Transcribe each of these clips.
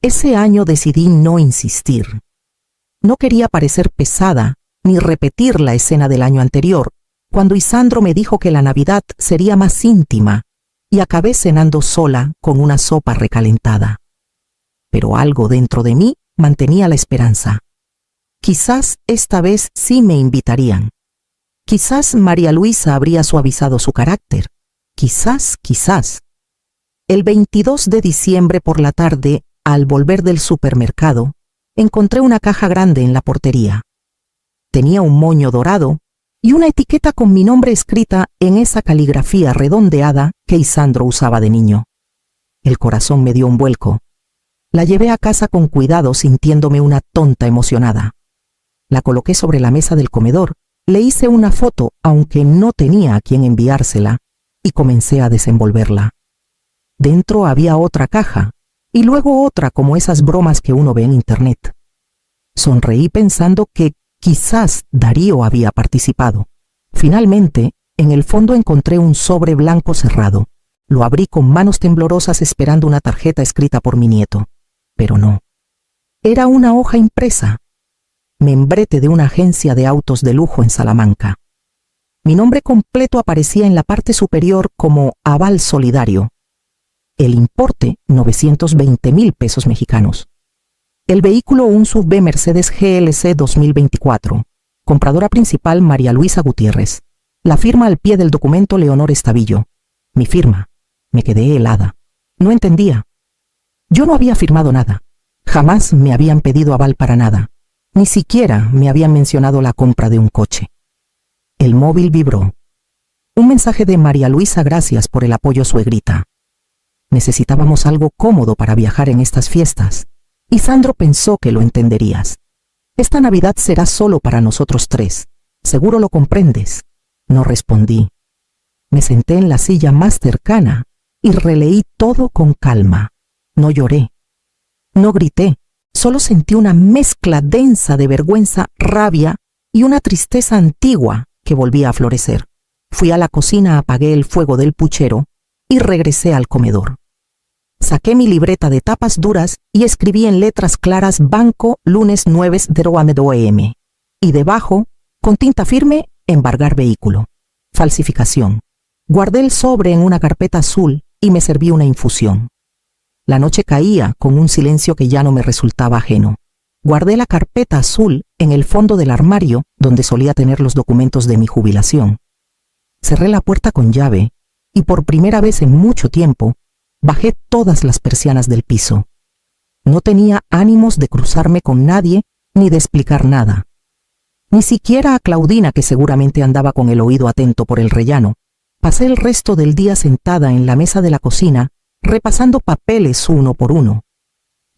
Ese año decidí no insistir. No quería parecer pesada ni repetir la escena del año anterior, cuando Isandro me dijo que la Navidad sería más íntima, y acabé cenando sola con una sopa recalentada. Pero algo dentro de mí mantenía la esperanza. Quizás esta vez sí me invitarían. Quizás María Luisa habría suavizado su carácter. Quizás. El 22 de diciembre por la tarde, al volver del supermercado, encontré una caja grande en la portería. Tenía un moño dorado y una etiqueta con mi nombre escrita en esa caligrafía redondeada que Isandro usaba de niño. El corazón me dio un vuelco. La llevé a casa con cuidado, sintiéndome una tonta emocionada. La coloqué sobre la mesa del comedor, le hice una foto, aunque no tenía a quién enviársela, y comencé a desenvolverla. Dentro había otra caja, y luego otra, como esas bromas que uno ve en internet. Sonreí pensando que quizás Darío había participado. Finalmente, en el fondo encontré un sobre blanco cerrado. Lo abrí con manos temblorosas esperando una tarjeta escrita por mi nieto. Pero no. Era una hoja impresa. Membrete de una agencia de autos de lujo en Salamanca. Mi nombre completo aparecía en la parte superior como aval solidario. El importe, 920,000 pesos mexicanos. El vehículo, un SUV Mercedes GLC 2024. Compradora principal, María Luisa Gutiérrez. La firma al pie del documento, Leonor Estavillo. Mi firma. Me quedé helada. No entendía. Yo no había firmado nada. Jamás me habían pedido aval para nada. Ni siquiera me habían mencionado la compra de un coche. El móvil vibró. Un mensaje de María Luisa: gracias por el apoyo, suegrita. Necesitábamos algo cómodo para viajar en estas fiestas. Isandro pensó que lo entenderías. Esta Navidad será solo para nosotros tres. Seguro lo comprendes. No respondí. Me senté en la silla más cercana y releí todo con calma. No lloré. No grité. Solo sentí una mezcla densa de vergüenza, rabia y una tristeza antigua que volvía a florecer. Fui a la cocina, apagué el fuego del puchero y regresé al comedor. Saqué mi libreta de tapas duras y escribí en letras claras: banco, lunes 9 de AM. Y debajo, con tinta firme, embargar vehículo. Falsificación. Guardé el sobre en una carpeta azul y me serví una infusión. La noche caía con un silencio que ya no me resultaba ajeno. Guardé la carpeta azul en el fondo del armario donde solía tener los documentos de mi jubilación. Cerré la puerta con llave y por primera vez en mucho tiempo bajé todas las persianas del piso. No tenía ánimos de cruzarme con nadie ni de explicar nada. Ni siquiera a Claudina, que seguramente andaba con el oído atento por el rellano. Pasé el resto del día sentada en la mesa de la cocina, repasando papeles uno por uno.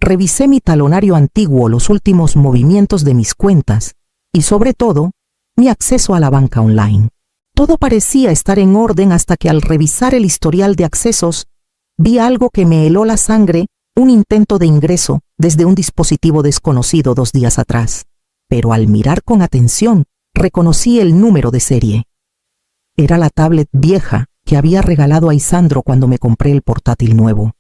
Revisé mi talonario antiguo, los últimos movimientos de mis cuentas y, sobre todo, mi acceso a la banca online. Todo parecía estar en orden hasta que, al revisar el historial de accesos, vi algo que me heló la sangre: un intento de ingreso desde un dispositivo desconocido 2 días atrás. Pero al mirar con atención, reconocí el número de serie. Era la tablet vieja que había regalado a Isandro cuando me compré el portátil nuevo.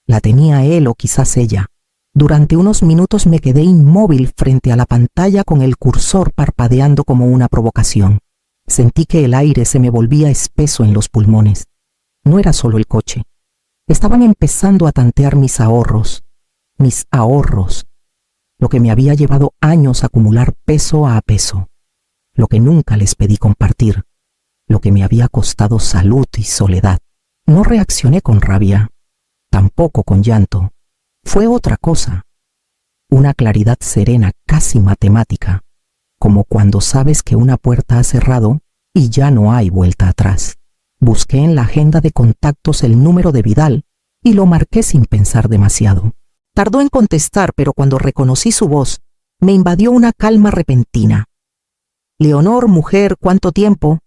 La tenía él, o quizás ella. Durante unos minutos me quedé inmóvil frente a la pantalla con el cursor parpadeando como una provocación. Sentí que el aire se me volvía espeso en los pulmones. No era solo el coche. Estaban empezando a tantear mis ahorros, lo que me había llevado años acumular peso a peso, lo que nunca les pedí compartir, lo que me había costado salud y soledad. No reaccioné con rabia, tampoco con llanto. Fue otra cosa, una claridad serena, casi matemática, como cuando sabes que una puerta ha cerrado y ya no hay vuelta atrás. Busqué en la agenda de contactos el número de Vidal y lo marqué sin pensar demasiado. Tardó en contestar, pero cuando reconocí su voz, me invadió una calma repentina. Leonor, mujer, ¿cuánto tiempo?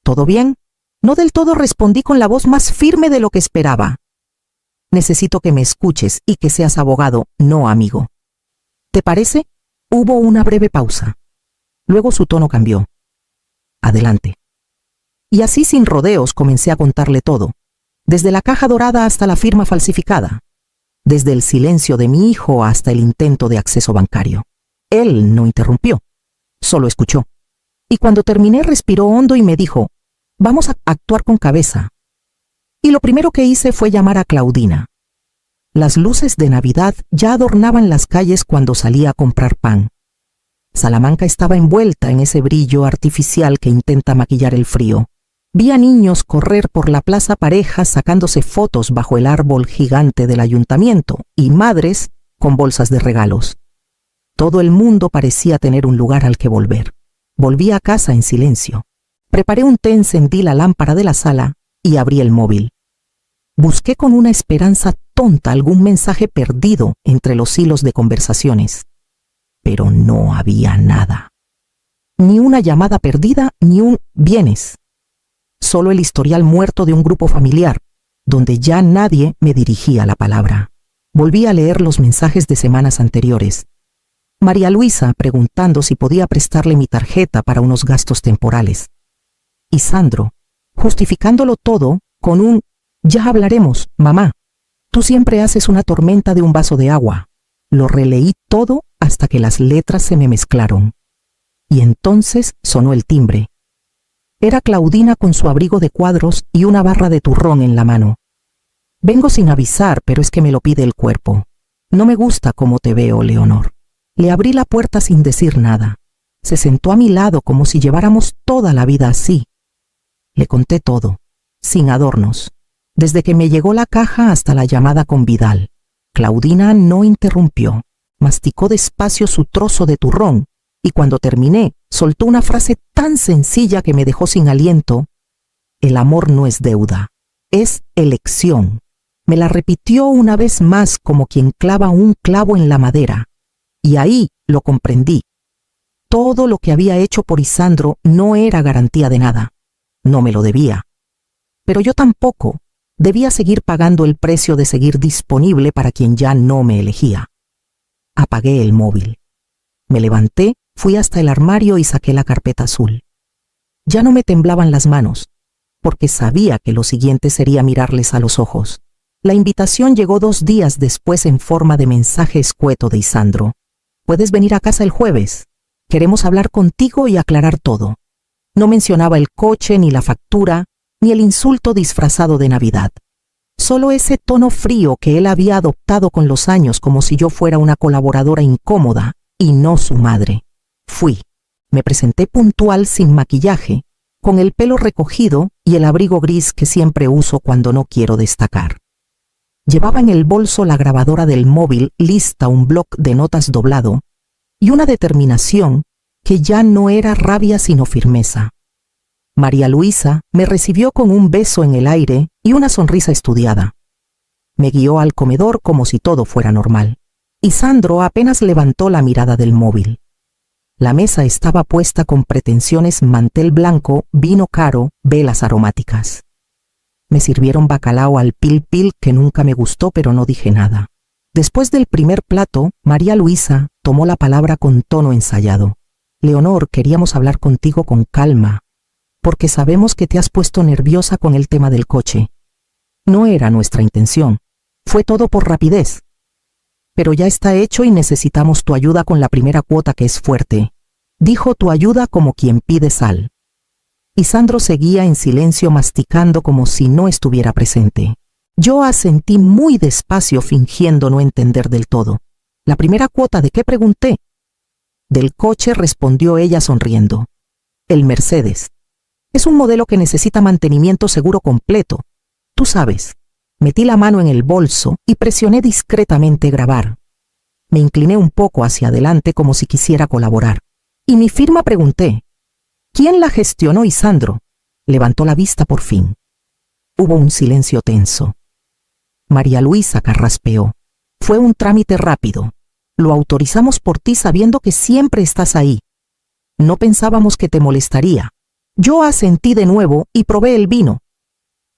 ¿Todo bien? No del todo, respondí con la voz más firme de lo que esperaba. Necesito que me escuches y que seas abogado, no amigo. ¿Te parece? Hubo una breve pausa. Luego su tono cambió. Adelante. Y así, sin rodeos, comencé a contarle todo, desde la caja dorada hasta la firma falsificada. desde el silencio de mi hijo hasta el intento de acceso bancario. Él no interrumpió, solo escuchó. Y cuando terminé respiró hondo y me dijo, vamos a actuar con cabeza. Y lo primero que hice fue llamar a Claudina. Las luces de Navidad ya adornaban las calles cuando salí a comprar pan. Salamanca estaba envuelta en ese brillo artificial que intenta maquillar el frío. Vi a niños correr por la plaza parejas sacándose fotos bajo el árbol gigante del ayuntamiento y madres con bolsas de regalos. Todo el mundo parecía tener un lugar al que volver. Volví a casa en silencio. Preparé un té, encendí la lámpara de la sala y abrí el móvil. Busqué con una esperanza tonta algún mensaje perdido entre los hilos de conversaciones. Pero no había nada. Ni una llamada perdida, ni un «vienes». Solo el historial muerto de un grupo familiar, donde ya nadie me dirigía la palabra. Volví a leer los mensajes de semanas anteriores. María Luisa preguntando si podía prestarle mi tarjeta para unos gastos temporales. Y Sandro, justificándolo todo con un «ya hablaremos, mamá. Tú siempre haces una tormenta de un vaso de agua». Lo releí todo hasta que las letras se me mezclaron. Y entonces sonó el timbre. Era Claudina con su abrigo de cuadros y una barra de turrón en la mano. Vengo sin avisar, pero es que me lo pide el cuerpo. No me gusta cómo te veo, Leonor. Le abrí la puerta sin decir nada. Se sentó a mi lado como si lleváramos toda la vida así. Le conté todo, sin adornos, desde que me llegó la caja hasta la llamada con Vidal. Claudina no interrumpió, masticó despacio su trozo de turrón y cuando terminé, soltó una frase tan sencilla que me dejó sin aliento. El amor no es deuda, es elección. Me la repitió una vez más como quien clava un clavo en la madera. Y ahí lo comprendí. Todo lo que había hecho por Isandro no era garantía de nada. No me lo debía. Pero yo tampoco debía seguir pagando el precio de seguir disponible para quien ya no me elegía. Apagué el móvil. Me levanté, fui hasta el armario y saqué la carpeta azul. Ya no me temblaban las manos, porque sabía que lo siguiente sería mirarles a los ojos. La invitación llegó 2 días después en forma de mensaje escueto de Isandro. «Puedes venir a casa el jueves. Queremos hablar contigo y aclarar todo». No mencionaba el coche, ni la factura, ni el insulto disfrazado de Navidad. Solo ese tono frío que él había adoptado con los años como si yo fuera una colaboradora incómoda y no su madre. Fui. Me presenté puntual sin maquillaje, con el pelo recogido y el abrigo gris que siempre uso cuando no quiero destacar. Llevaba en el bolso la grabadora del móvil lista, un bloc de notas doblado y una determinación que ya no era rabia sino firmeza. María Luisa me recibió con un beso en el aire y una sonrisa estudiada. Me guió al comedor como si todo fuera normal. Y Sandro apenas levantó la mirada del móvil. La mesa estaba puesta con pretensiones mantel blanco, vino caro, velas aromáticas. Me sirvieron bacalao al pil pil que nunca me gustó, pero no dije nada. Después del primer plato, María Luisa tomó la palabra con tono ensayado. «Leonor, queríamos hablar contigo con calma, porque sabemos que te has puesto nerviosa con el tema del coche. No era nuestra intención, fue todo por rapidez. Pero ya está hecho y necesitamos tu ayuda con la primera cuota que es fuerte». Dijo tu ayuda como quien pide sal. Y Sandro seguía en silencio masticando como si no estuviera presente. Yo asentí muy despacio fingiendo no entender del todo. «¿La primera cuota de qué?», pregunté. «Del coche», respondió ella sonriendo. «El Mercedes. Es un modelo que necesita mantenimiento seguro completo. Tú sabes». Metí la mano en el bolso y presioné discretamente grabar. Me incliné un poco hacia adelante como si quisiera colaborar. «¿Y mi firma?», pregunté. «¿Quién la gestionó, Isandro?». Levantó la vista por fin. Hubo un silencio tenso. María Luisa carraspeó. «Fue un trámite rápido. Lo autorizamos por ti sabiendo que siempre estás ahí. No pensábamos que te molestaría». Yo asentí de nuevo y probé el vino.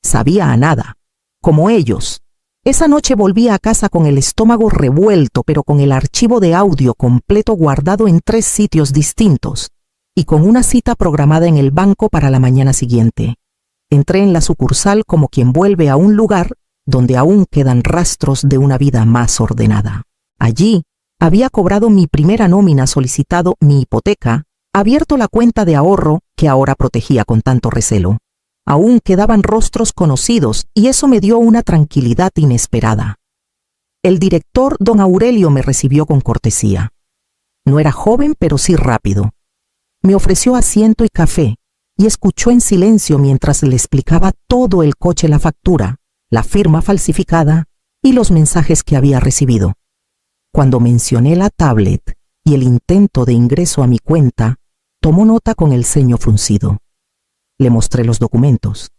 Sabía a nada, como ellos. Esa noche volví a casa con el estómago revuelto, pero con el archivo de audio completo guardado en 3 sitios distintos y con una cita programada en el banco para la mañana siguiente. Entré en la sucursal como quien vuelve a un lugar donde aún quedan rastros de una vida más ordenada. Allí había cobrado mi primera nómina, solicitado mi hipoteca, abierto la cuenta de ahorro que ahora protegía con tanto recelo. Aún quedaban rostros conocidos y eso me dio una tranquilidad inesperada. El director, don Aurelio, me recibió con cortesía. No era joven, pero sí rápido. Me ofreció asiento y café y escuchó en silencio mientras le explicaba todo el coche, la factura, la firma falsificada y los mensajes que había recibido. Cuando mencioné la tablet y el intento de ingreso a mi cuenta, tomó nota con el ceño fruncido. Le mostré los documentos.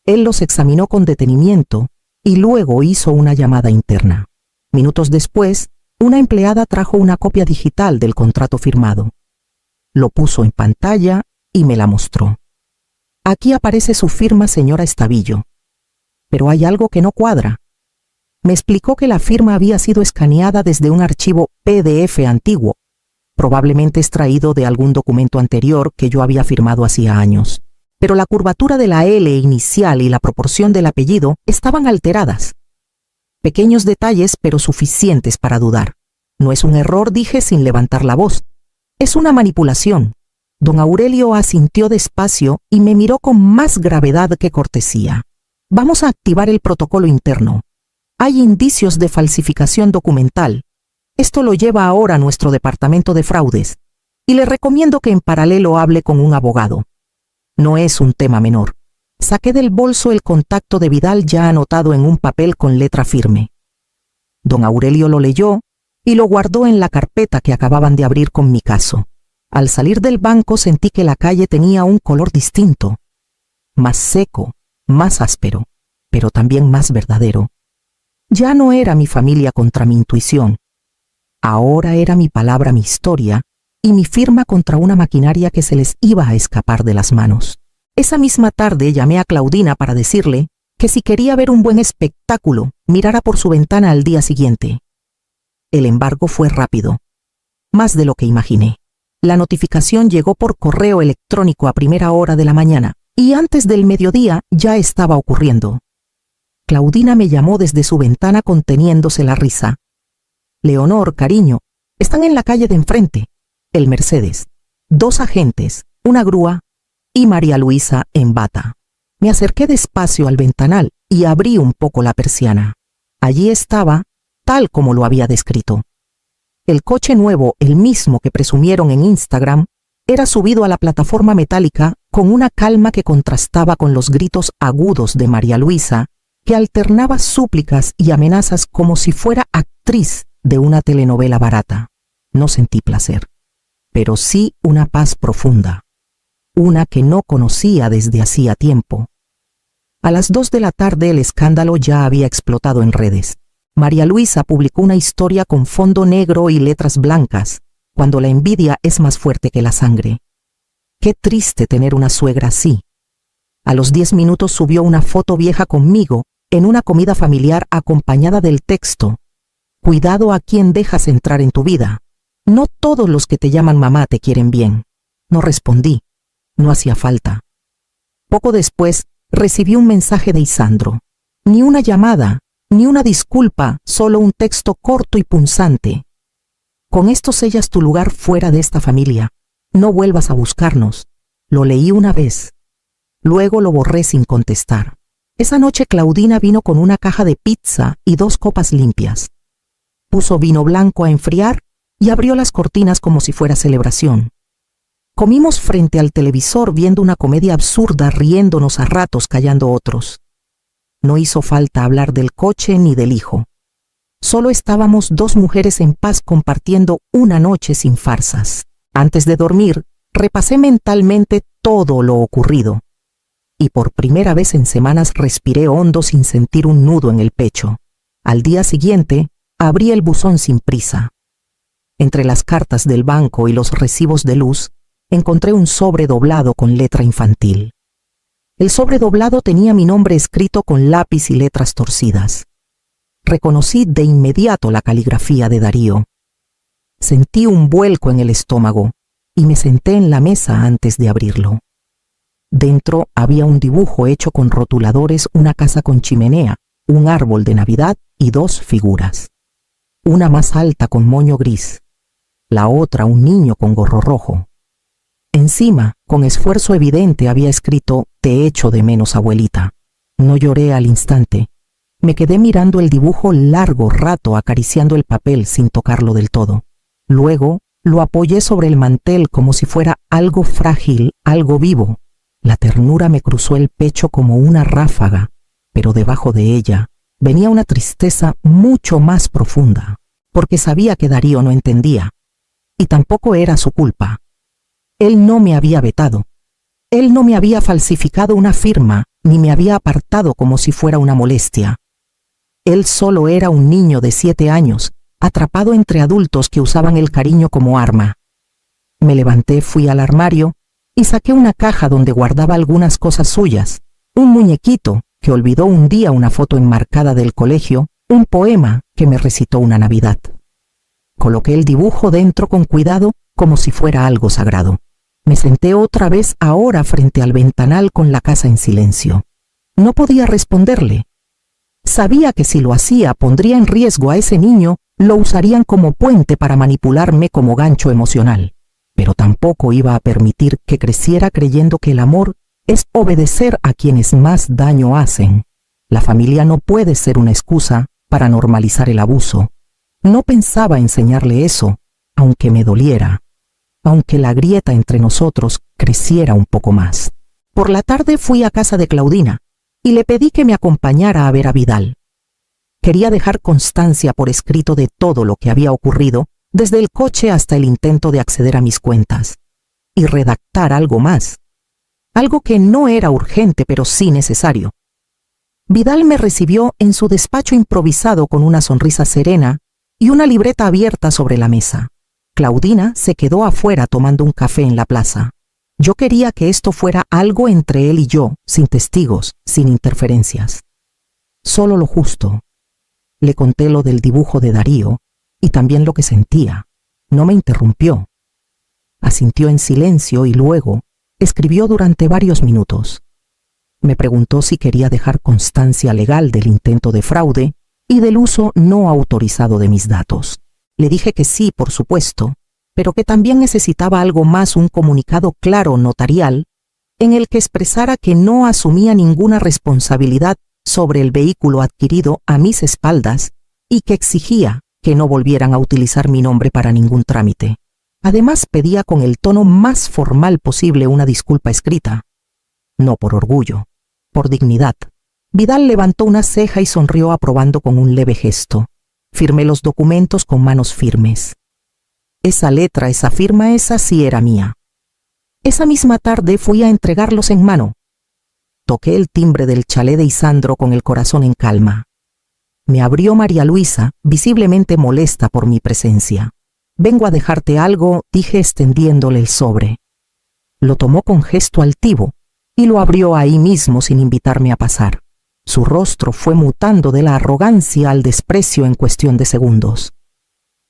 Él los examinó con detenimiento y luego hizo una llamada interna. Minutos después, una empleada trajo una copia digital del contrato firmado. Lo puso en pantalla y me la mostró. Aquí aparece su firma, señora Estavillo. Pero hay algo que no cuadra. Me explicó que la firma había sido escaneada desde un archivo PDF antiguo, probablemente extraído de algún documento anterior que yo había firmado hacía años. Pero la curvatura de la L inicial y la proporción del apellido estaban alteradas. Pequeños detalles, pero suficientes para dudar. No es un error, dije sin levantar la voz. Es una manipulación. Don Aurelio asintió despacio y me miró con más gravedad que cortesía. Vamos a activar el protocolo interno. Hay indicios de falsificación documental. Esto lo lleva ahora a nuestro departamento de fraudes y le recomiendo que en paralelo hable con un abogado. No es un tema menor. Saqué del bolso el contacto de Vidal ya anotado en un papel con letra firme. Don Aurelio lo leyó y lo guardó en la carpeta que acababan de abrir con mi caso. Al salir del banco sentí que la calle tenía un color distinto, más seco, más áspero, pero también más verdadero. Ya no era mi familia contra mi intuición. Ahora era mi palabra, mi historia, y mi firma contra una maquinaria que se les iba a escapar de las manos. Esa misma tarde llamé a Claudina para decirle que si quería ver un buen espectáculo, mirara por su ventana al día siguiente. El embargo fue rápido, más de lo que imaginé. La notificación llegó por correo electrónico a primera hora de la mañana, y antes del mediodía ya estaba ocurriendo. Claudina me llamó desde su ventana conteniéndose la risa. Leonor, cariño, están en la calle de enfrente. El Mercedes, 2 agentes, una grúa y María Luisa en bata. Me acerqué despacio al ventanal y abrí un poco la persiana. Allí estaba, tal como lo había descrito. El coche nuevo, el mismo que presumieron en Instagram, era subido a la plataforma metálica con una calma que contrastaba con los gritos agudos de María Luisa, que alternaba súplicas y amenazas como si fuera actriz de una telenovela barata. No sentí placer, pero sí una paz profunda, una que no conocía desde hacía tiempo. A las 2 de la tarde el escándalo ya había explotado en redes. María Luisa publicó una historia con fondo negro y letras blancas, cuando la envidia es más fuerte que la sangre. Qué triste tener una suegra así. A los 10 minutos subió una foto vieja conmigo en una comida familiar acompañada del texto: cuidado a quien dejas entrar en tu vida. No todos los que te llaman mamá te quieren bien. No respondí. No hacía falta. Poco después recibí un mensaje de Isandro. Ni una llamada, ni una disculpa, solo un texto corto y punzante. Con esto sellas tu lugar fuera de esta familia. No vuelvas a buscarnos. Lo leí una vez. Luego lo borré sin contestar. Esa noche Claudina vino con una caja de pizza y 2 copas limpias. Puso vino blanco a enfriar y abrió las cortinas como si fuera celebración. Comimos frente al televisor viendo una comedia absurda, riéndonos a ratos, callando otros. No hizo falta hablar del coche ni del hijo. Solo estábamos 2 mujeres en paz compartiendo una noche sin farsas. Antes de dormir, repasé mentalmente todo lo ocurrido. Y por primera vez en semanas respiré hondo sin sentir un nudo en el pecho. Al día siguiente, abrí el buzón sin prisa. Entre las cartas del banco y los recibos de luz, encontré un sobre doblado con letra infantil. El sobre doblado tenía mi nombre escrito con lápiz y letras torcidas. Reconocí de inmediato la caligrafía de Darío. Sentí un vuelco en el estómago y me senté en la mesa antes de abrirlo. Dentro había un dibujo hecho con rotuladores, una casa con chimenea, un árbol de Navidad y dos figuras. Una más alta con moño gris, la otra un niño con gorro rojo. Encima, con esfuerzo evidente, había escrito: «Te echo de menos, abuelita». No lloré al instante. Me quedé mirando el dibujo largo rato, acariciando el papel sin tocarlo del todo. Luego lo apoyé sobre el mantel como si fuera algo frágil, algo vivo. La ternura me cruzó el pecho como una ráfaga, pero debajo de ella venía una tristeza mucho más profunda, porque sabía que Darío no entendía, y tampoco era su culpa. Él no me había vetado, él no me había falsificado una firma, ni me había apartado como si fuera una molestia. Él solo era un niño de 7 años, atrapado entre adultos que usaban el cariño como arma. Me levanté, fui al armario y saqué una caja donde guardaba algunas cosas suyas, un muñequito que olvidó un día, una foto enmarcada del colegio, un poema que me recitó una Navidad. Coloqué el dibujo dentro con cuidado como si fuera algo sagrado. Me senté otra vez ahora frente al ventanal con la casa en silencio. No podía responderle. Sabía que si lo hacía pondría en riesgo a ese niño, lo usarían como puente para manipularme como gancho emocional. Pero tampoco iba a permitir que creciera creyendo que el amor es obedecer a quienes más daño hacen. La familia no puede ser una excusa para normalizar el abuso. No pensaba enseñarle eso, aunque me doliera, aunque la grieta entre nosotros creciera un poco más. Por la tarde fui a casa de Claudina y le pedí que me acompañara a ver a Vidal. Quería dejar constancia por escrito de todo lo que había ocurrido, desde el coche hasta el intento de acceder a mis cuentas, y redactar algo más, algo que no era urgente pero sí necesario. Vidal me recibió en su despacho improvisado con una sonrisa serena y una libreta abierta sobre la mesa. Claudina se quedó afuera tomando un café en la plaza. Yo quería que esto fuera algo entre él y yo, sin testigos, sin interferencias. Solo lo justo. Le conté lo del dibujo de Darío y también lo que sentía. No me interrumpió. Asintió en silencio y luego escribió durante varios minutos. Me preguntó si quería dejar constancia legal del intento de fraude y del uso no autorizado de mis datos. Le dije que sí, por supuesto, pero que también necesitaba algo más, un comunicado claro notarial en el que expresara que no asumía ninguna responsabilidad sobre el vehículo adquirido a mis espaldas y que exigía que no volvieran a utilizar mi nombre para ningún trámite. Además, pedía con el tono más formal posible una disculpa escrita. No por orgullo, por dignidad. Vidal levantó una ceja y sonrió aprobando con un leve gesto. Firmé los documentos con manos firmes. Esa letra, esa firma, esa sí era mía. Esa misma tarde fui a entregarlos en mano. Toqué el timbre del chalet de Isandro con el corazón en calma. Me abrió María Luisa, visiblemente molesta por mi presencia. «Vengo a dejarte algo», dije extendiéndole el sobre. Lo tomó con gesto altivo y lo abrió ahí mismo sin invitarme a pasar. Su rostro fue mutando de la arrogancia al desprecio en cuestión de segundos.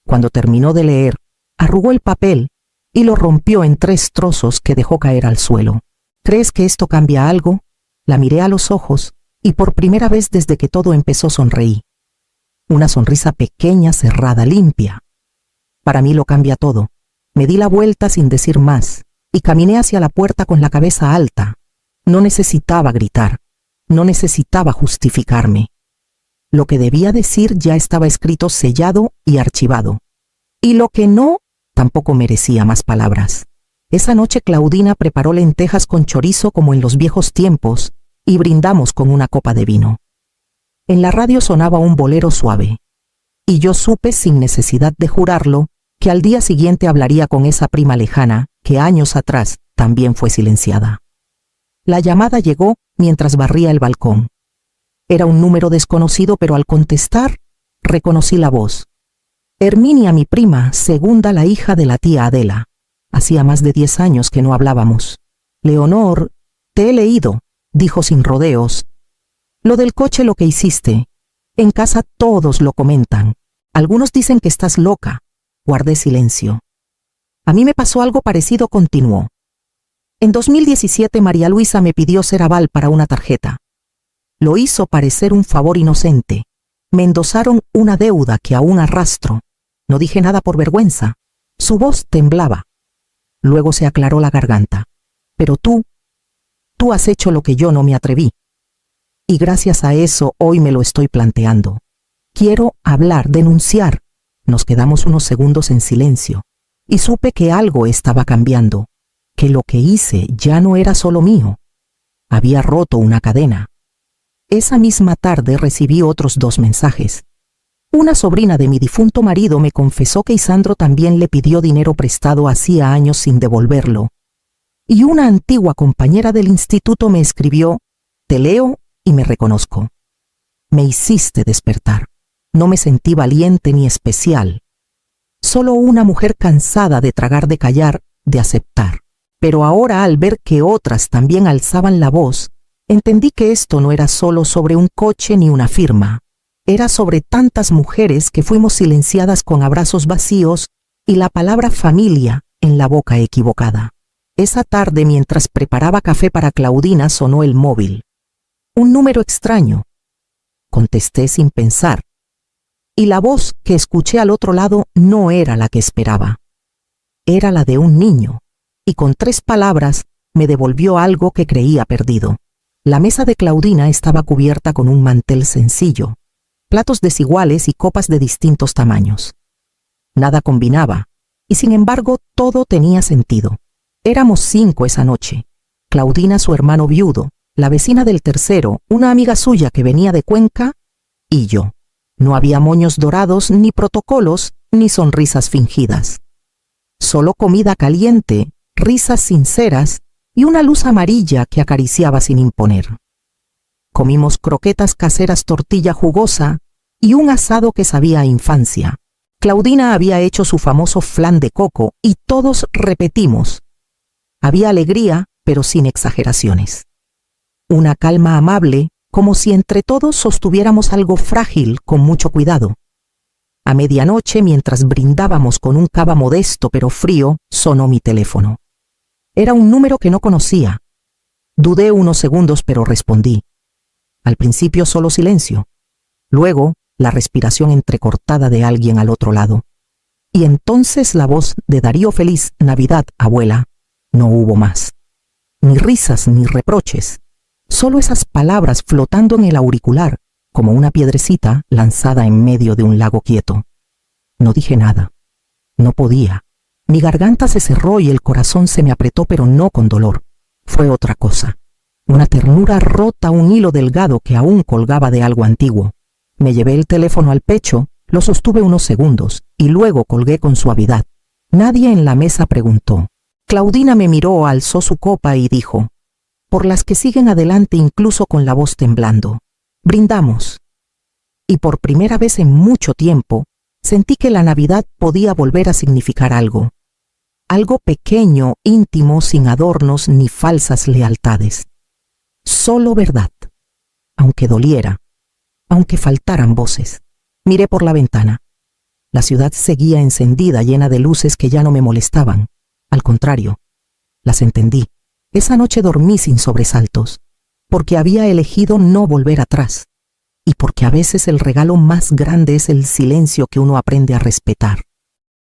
Cuando terminó de leer, arrugó el papel y lo rompió en 3 trozos que dejó caer al suelo. «¿Crees que esto cambia algo?». La miré a los ojos y por primera vez desde que todo empezó sonreí. Una sonrisa pequeña, cerrada, limpia. Para mí lo cambia todo. Me di la vuelta sin decir más y caminé hacia la puerta con la cabeza alta. No necesitaba gritar, no necesitaba justificarme. Lo que debía decir ya estaba escrito, sellado y archivado. Y lo que no, tampoco merecía más palabras. Esa noche Claudina preparó lentejas con chorizo como en los viejos tiempos y brindamos con una copa de vino. En la radio sonaba un bolero suave, y yo supe sin necesidad de jurarlo que al día siguiente hablaría con esa prima lejana que años atrás también fue silenciada. La llamada llegó mientras barría el balcón. Era un número desconocido, pero al contestar reconocí la voz. Herminia, mi prima, segunda la hija de la tía Adela. Hacía más de 10 años que no hablábamos. «Leonor, te he leído», dijo sin rodeos. «Lo del coche, lo que hiciste. En casa todos lo comentan. Algunos dicen que estás loca». Guardé silencio. «A mí me pasó algo parecido», continuó. «En 2017 María Luisa me pidió ser aval para una tarjeta. Lo hizo parecer un favor inocente. Me endosaron una deuda que aún arrastro. No dije nada por vergüenza. Su voz temblaba. Luego se aclaró la garganta. Pero tú has hecho lo que yo no me atreví. Y gracias a eso hoy me lo estoy planteando. Quiero hablar, denunciar. Nos quedamos unos segundos en silencio. Y supe que algo estaba cambiando. Que lo que hice ya no era solo mío. Había roto una cadena. Esa misma tarde recibí otros 2 mensajes. Una sobrina de mi difunto marido me confesó que Isandro también le pidió dinero prestado hacía años sin devolverlo. Y una antigua compañera del instituto me escribió: te leo y me reconozco. Me hiciste despertar. No me sentí valiente ni especial. Solo una mujer cansada de tragar de callar, de aceptar. Pero ahora, al ver que otras también alzaban la voz, entendí que esto no era solo sobre un coche ni una firma. Era sobre tantas mujeres que fuimos silenciadas con abrazos vacíos y la palabra familia en la boca equivocada. Esa tarde, mientras preparaba café para Claudina, sonó el móvil. Un número extraño. Contesté sin pensar. Y la voz que escuché al otro lado no era la que esperaba. Era la de un niño, y con 3 palabras me devolvió algo que creía perdido. La mesa de Claudina estaba cubierta con un mantel sencillo, platos desiguales y copas de distintos tamaños. Nada combinaba, y sin embargo todo tenía sentido. Éramos 5 esa noche. Claudina, su hermano viudo, la vecina del tercero, una amiga suya que venía de Cuenca, y yo. No había moños dorados, ni protocolos, ni sonrisas fingidas. Solo comida caliente, risas sinceras y una luz amarilla que acariciaba sin imponer. Comimos croquetas caseras, tortilla jugosa y un asado que sabía a infancia. Claudina había hecho su famoso flan de coco y todos repetimos. Había alegría, pero sin exageraciones. Una calma amable, como si entre todos sostuviéramos algo frágil con mucho cuidado. A medianoche, mientras brindábamos con un cava modesto pero frío, sonó mi teléfono. Era un número que no conocía. Dudé unos segundos, pero respondí. Al principio solo silencio. Luego, la respiración entrecortada de alguien al otro lado. Y entonces la voz de Darío: feliz Navidad, abuela. No hubo más. Ni risas ni reproches. Solo esas palabras flotando en el auricular, como una piedrecita lanzada en medio de un lago quieto. No dije nada. No podía. Mi garganta se cerró y el corazón se me apretó, pero no con dolor. Fue otra cosa. Una ternura rota, un hilo delgado que aún colgaba de algo antiguo. Me llevé el teléfono al pecho, lo sostuve unos segundos y luego colgué con suavidad. Nadie en la mesa preguntó. Claudina me miró, alzó su copa y dijo: por las que siguen adelante, incluso con la voz temblando. Brindamos. Y por primera vez en mucho tiempo, sentí que la Navidad podía volver a significar algo. Algo pequeño, íntimo, sin adornos ni falsas lealtades. Solo verdad. Aunque doliera, aunque faltaran voces. Miré por la ventana. La ciudad seguía encendida, llena de luces que ya no me molestaban. Al contrario, las entendí. Esa noche dormí sin sobresaltos, porque había elegido no volver atrás, y porque a veces el regalo más grande es el silencio que uno aprende a respetar.